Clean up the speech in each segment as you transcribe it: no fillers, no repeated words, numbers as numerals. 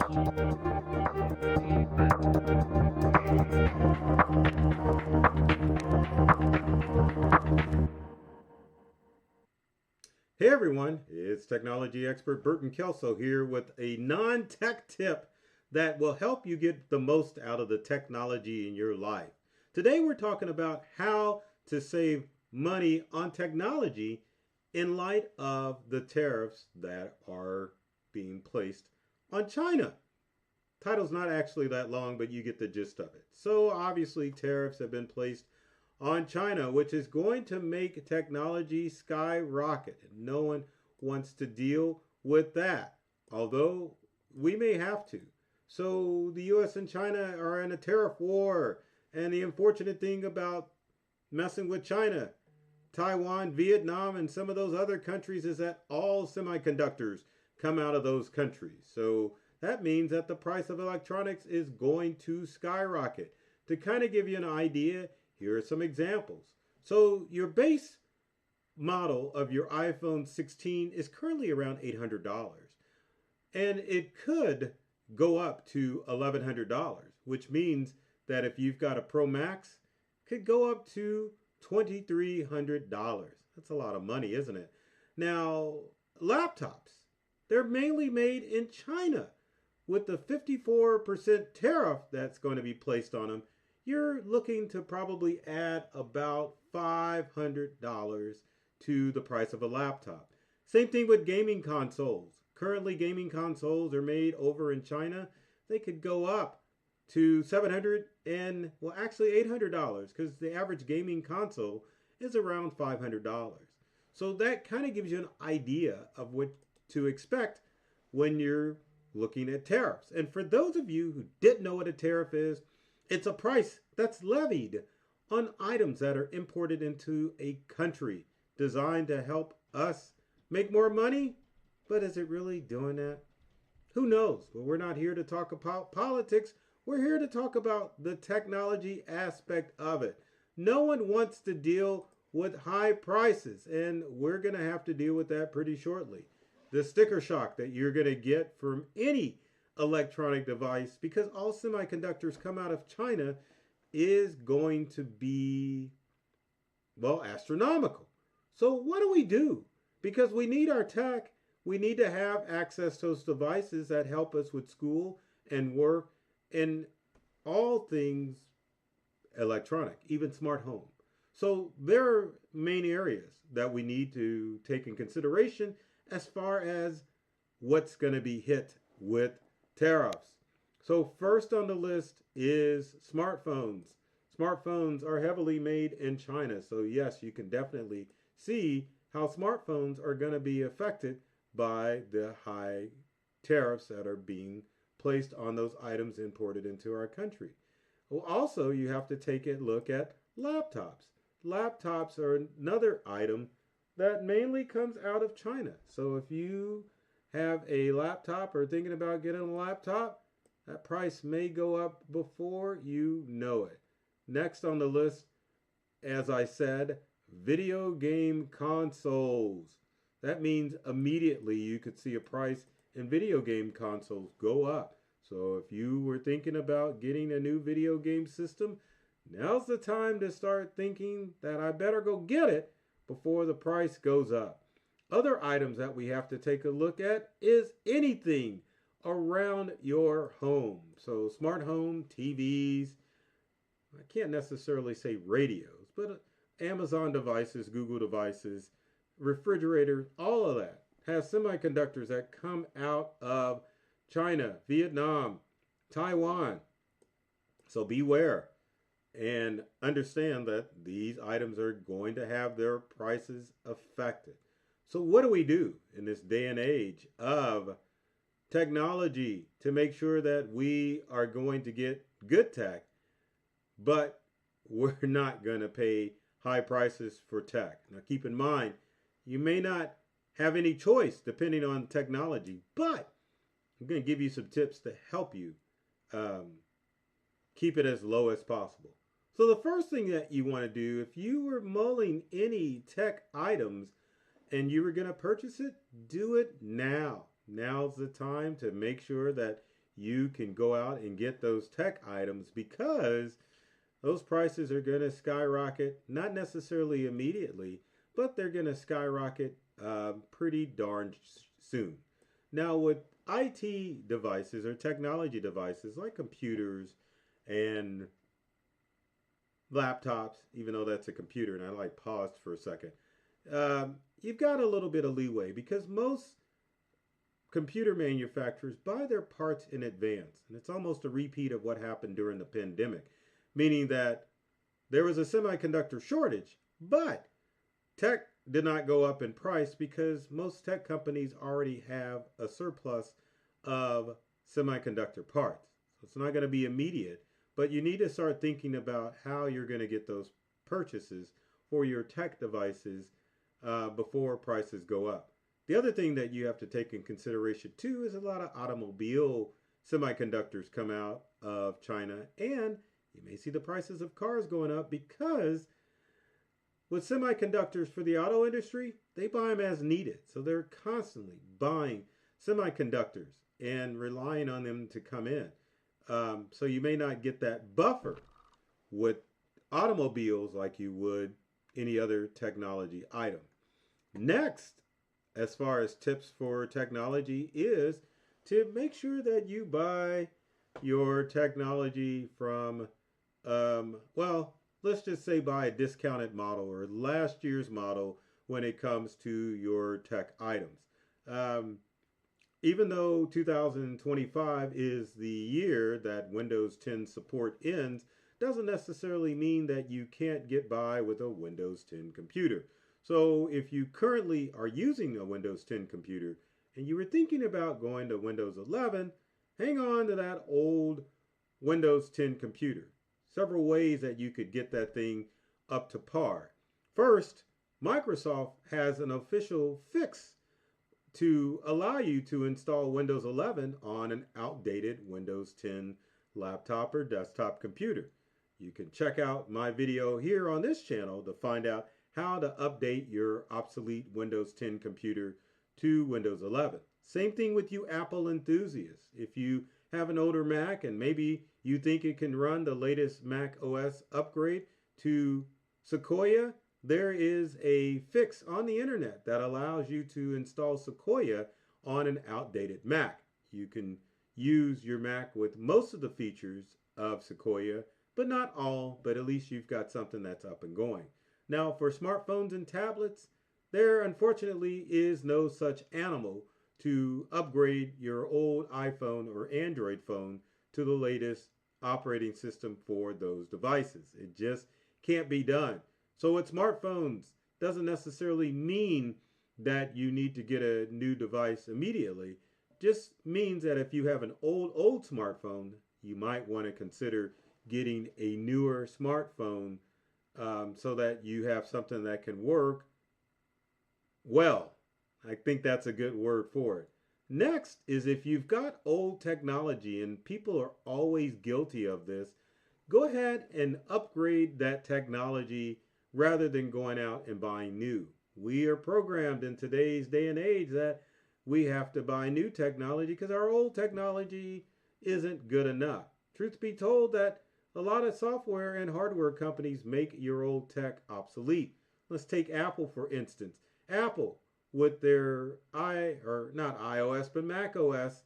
Hey everyone, it's technology expert Burton Kelso here with a non-tech tip that will help you get the most out of the technology in your life. Today we're talking about how to save money on technology in light of the tariffs that are being placed on China. Title's not actually that long, but you get the gist of it. So obviously tariffs have been placed on China, which is going to make technology skyrocket. And no one wants to deal with that, although we may have to. So the US and China are in a tariff war. And the unfortunate thing about messing with China, Taiwan, Vietnam, and some of those other countries is that all semiconductors come out of those countries. So that means that the price of electronics is going to skyrocket. To kind of give you an idea, here are some examples. So your base model of your iPhone 16 is currently around $800. And it could go up to $1,100, which means that if you've got a Pro Max, it could go up to $2,300. That's a lot of money, isn't it? Now, laptops, they're mainly made in China. With the 54% tariff that's going to be placed on them, you're looking to probably add about $500 to the price of a laptop. Same thing with gaming consoles. Currently, gaming consoles are made over in China. They could go up to $700 and, well, actually $800 because the average gaming console is around $500. So that kind of gives you an idea of what to expect when you're looking at tariffs. And for those of you who didn't know what a tariff is, it's a price that's levied on items that are imported into a country designed to help us make more money. But is it really doing that? Who knows? But we're not here to talk about politics. We're here to talk about the technology aspect of it. No one wants to deal with high prices, and we're going to have to deal with that pretty shortly. The sticker shock that you're going to get from any electronic device, because all semiconductors come out of China, is going to be, well, astronomical. So what do we do? Because we need our tech. We need to have access to those devices that help us with school and work and all things electronic, even smart home. So there are main areas that we need to take in consideration as far as what's going to be hit with tariffs. So first on the list is smartphones. Smartphones are heavily made in China. So yes, you can definitely see how smartphones are going to be affected by the high tariffs that are being placed on those items imported into our country. Well, also, you have to take a look at laptops. Laptops are another item that mainly comes out of China. So if you have a laptop or thinking about getting a laptop, that price may go up before you know it. Next on the list, as I said, video game consoles. That means immediately you could see a price in video game consoles go up. So if you were thinking about getting a new video game system, now's the time to start thinking that I better go get it before the price goes up. Other items that we have to take a look at is anything around your home. So smart home, TVs, I can't necessarily say radios, but Amazon devices, Google devices, refrigerators, all of that has semiconductors that come out of China, Vietnam, Taiwan. So beware and understand that these items are going to have their prices affected. So what do we do in this day and age of technology to make sure that we are going to get good tech, but we're not going to pay high prices for tech? Now keep in mind, you may not have any choice depending on technology, but I'm going to give you some tips to help you keep it as low as possible. So the first thing that you want to do, if you were mulling any tech items and you were going to purchase it, do it now. Now's the time to make sure that you can go out and get those tech items because those prices are going to skyrocket, not necessarily immediately, but they're going to skyrocket pretty darn soon. Now, with IT devices or technology devices like computers and laptops, even though that's a computer, and I like paused for a second, you've got a little bit of leeway because most computer manufacturers buy their parts in advance. And it's almost a repeat of what happened during the pandemic, meaning that there was a semiconductor shortage, but tech did not go up in price because most tech companies already have a surplus of semiconductor parts. So it's not going to be immediate, but you need to start thinking about how you're going to get those purchases for your tech devices before prices go up. The other thing that you have to take in consideration too is a lot of automobile semiconductors come out of China, and you may see the prices of cars going up because with semiconductors for the auto industry, they buy them as needed. So they're constantly buying semiconductors and relying on them to come in. So you may not get that buffer with automobiles like you would any other technology item. Next, as far as tips for technology, is to make sure that you buy your technology from, let's just say buy a discounted model or last year's model when it comes to your tech items. Even though 2025 is the year that Windows 10 support ends, doesn't necessarily mean that you can't get by with a Windows 10 computer. So if you currently are using a Windows 10 computer and you were thinking about going to Windows 11, hang on to that old Windows 10 computer. Several ways that you could get that thing up to par. First, Microsoft has an official fix to allow you to install Windows 11 on an outdated Windows 10 laptop or desktop computer. You can check out my video here on this channel to find out how to update your obsolete Windows 10 computer to Windows 11. Same thing with you Apple enthusiasts. If you have an older Mac and maybe you think it can run the latest Mac OS upgrade to Sequoia, there is a fix on the internet that allows you to install Sequoia on an outdated Mac. You can use your Mac with most of the features of Sequoia, but not all, but at least you've got something that's up and going. Now, for smartphones and tablets, there unfortunately is no such animal to upgrade your old iPhone or Android phone to the latest operating system for those devices. It just can't be done. So with smartphones, doesn't necessarily mean that you need to get a new device immediately. Just means that if you have an old smartphone, you might want to consider getting a newer smartphone so that you have something that can work well. I think that's a good word for it. Next is if you've got old technology, and people are always guilty of this, go ahead and upgrade that technology rather than going out and buying new. We are programmed in today's day and age that we have to buy new technology because our old technology isn't good enough. Truth be told, that a lot of software and hardware companies make your old tech obsolete. Let's take Apple for instance. Apple, with their not iOS, but Mac OS,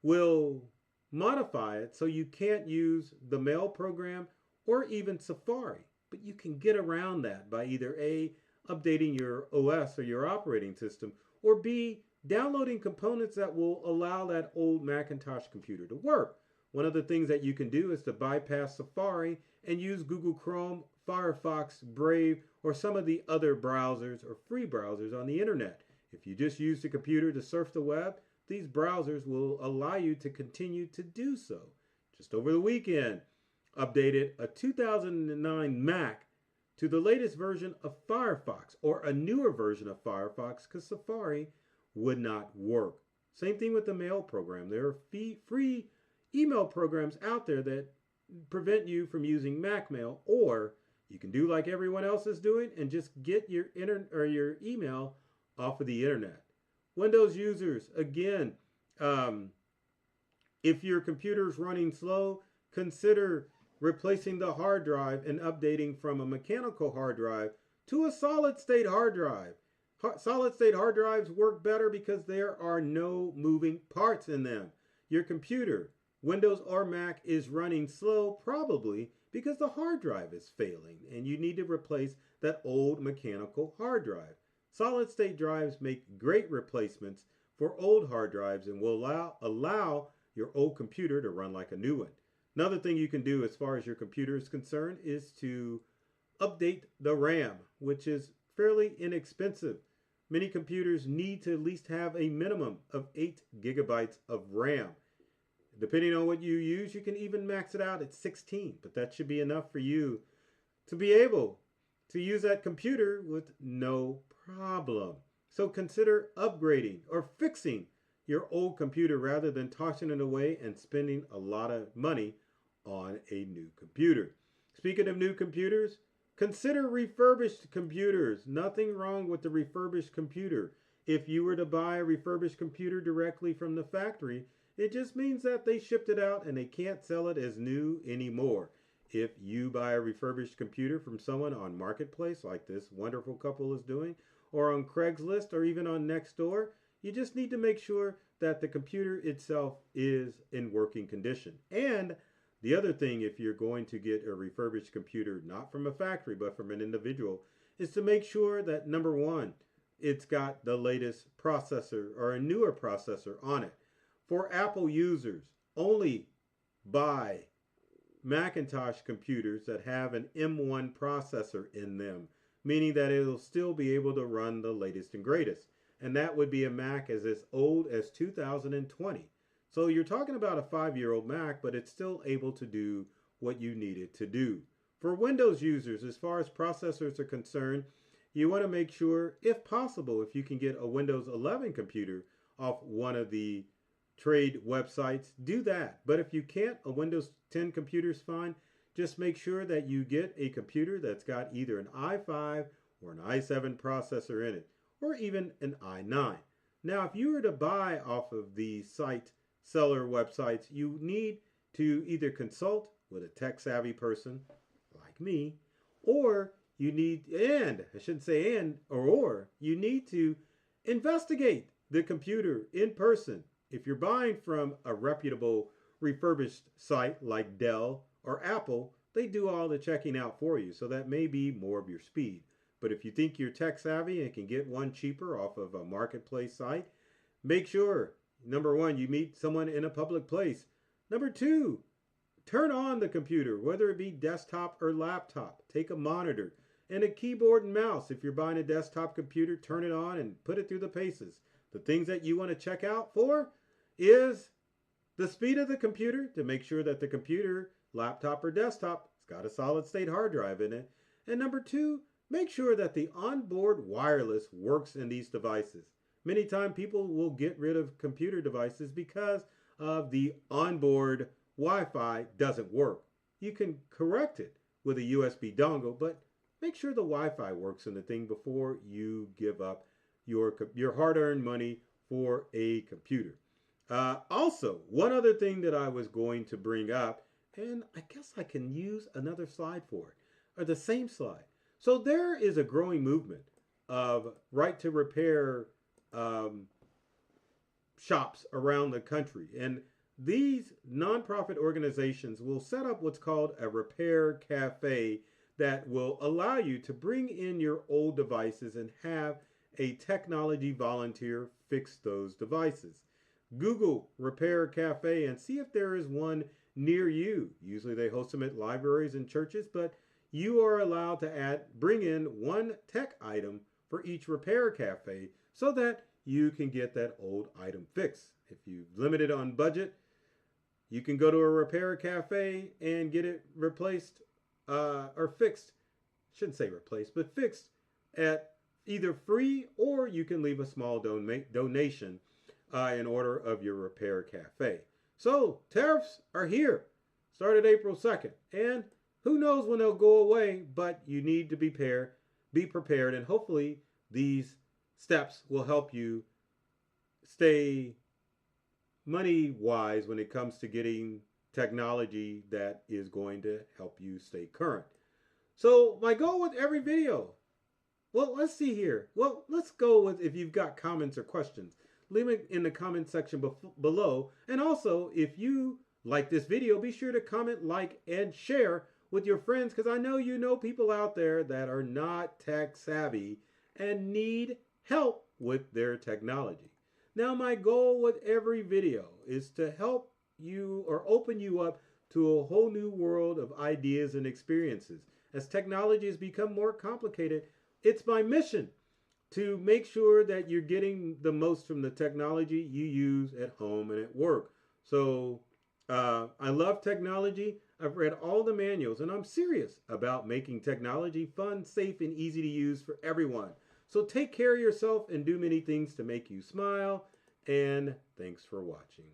will modify it so you can't use the Mail program or even Safari. But you can get around that by either A, updating your OS or your operating system, or B, downloading components that will allow that old Macintosh computer to work. One of the things that you can do is to bypass Safari and use Google Chrome, Firefox, Brave, or some of the other browsers or free browsers on the internet. If you just use the computer to surf the web, these browsers will allow you to continue to do so. Just over the weekend, updated a 2009 Mac to the latest version of Firefox, or a newer version of Firefox, because Safari would not work. Same thing with the Mail program. There are free email programs out there that prevent you from using Mac Mail, or you can do like everyone else is doing and just get your your email off of the internet. Windows users, again, If your computer is running slow, consider replacing the hard drive and updating from a mechanical hard drive to a solid state hard drive. Solid state hard drives work better because there are no moving parts in them. Your computer, Windows or Mac, is running slow probably because the hard drive is failing and you need to replace that old mechanical hard drive. Solid state drives make great replacements for old hard drives and will allow your old computer to run like a new one. Another thing you can do as far as your computer is concerned is to update the RAM, which is fairly inexpensive. Many computers need to at least have a minimum of 8 gigabytes of RAM. Depending on what you use, you can even max it out at 16, but that should be enough for you to be able to use that computer with no problem. So consider upgrading or fixing your old computer rather than tossing it away and spending a lot of money on a new computer. Speaking of new computers, consider refurbished computers. Nothing wrong with the refurbished computer. If you were to buy a refurbished computer directly from the factory, it just means that they shipped it out and they can't sell it as new anymore. If you buy a refurbished computer from someone on Marketplace, like this wonderful couple is doing, or on Craigslist, or even on Nextdoor, you just need to make sure that the computer itself is in working condition. And the other thing, if you're going to get a refurbished computer, not from a factory, but from an individual, is to make sure that, number one, it's got the latest processor or a newer processor on it. For Apple users, only buy Macintosh computers that have an M1 processor in them, meaning that it'll still be able to run the latest and greatest. And that would be a Mac as old as 2020. So you're talking about a 5-year-old Mac, but it's still able to do what you need it to do. For Windows users, as far as processors are concerned, you want to make sure, if possible, if you can get a Windows 11 computer off one of the trade websites, do that. But if you can't, a Windows 10 computer is fine. Just make sure that you get a computer that's got either an i5 or an i7 processor in it, or even an i9. Now, if you were to buy off of the site seller websites, you need to either consult with a tech-savvy person like me, or you need, and I shouldn't say and, or you need to investigate the computer in person. If you're buying from a reputable refurbished site like Dell or Apple, they do all the checking out for you, so that may be more of your speed. But if you think you're tech savvy and can get one cheaper off of a marketplace site, make sure, number one, you meet someone in a public place. Number two, turn on the computer, whether it be desktop or laptop. Take a monitor and a keyboard and mouse. If you're buying a desktop computer, turn it on and put it through the paces. The things that you want to check out for is the speed of the computer, to make sure that the computer, laptop or desktop, has got a solid state hard drive in it. And number two, make sure that the onboard wireless works in these devices. Many times people will get rid of computer devices because of the onboard Wi-Fi doesn't work. You can correct it with a USB dongle, but make sure the Wi-Fi works in the thing before you give up your hard-earned money for a computer. Also, one other thing that I was going to bring up, and I guess I can use another slide for it, or the same slide. So there is a growing movement of right to repair shops around the country. And these nonprofit organizations will set up what's called a repair cafe that will allow you to bring in your old devices and have a technology volunteer fix those devices. Google Repair Cafe and see if there is one near you. Usually they host them at libraries and churches, but you are allowed to bring in one tech item for each repair cafe so that you can get that old item fixed. If you're limited on budget, you can go to a repair cafe and get it replaced or fixed. Shouldn't say replaced, but fixed at either free, or you can leave a small donation in order of your repair cafe. So tariffs are here. Started April 2nd. And who knows when they'll go away, but you need to be prepared, and hopefully these steps will help you stay money wise when it comes to getting technology that is going to help you stay current. So my goal with every video, well, let's see here. Well, let's go with if you've got comments or questions. Leave it in the comment section below. And also, if you like this video, be sure to comment, like, and share with your friends, because I know you know people out there that are not tech savvy and need help with their technology. Now, my goal with every video is to help you or open you up to a whole new world of ideas and experiences. As technology has become more complicated, it's my mission to make sure that you're getting the most from the technology you use at home and at work. So I love technology. I've read all the manuals, and I'm serious about making technology fun, safe, and easy to use for everyone. So take care of yourself and do many things to make you smile. And thanks for watching.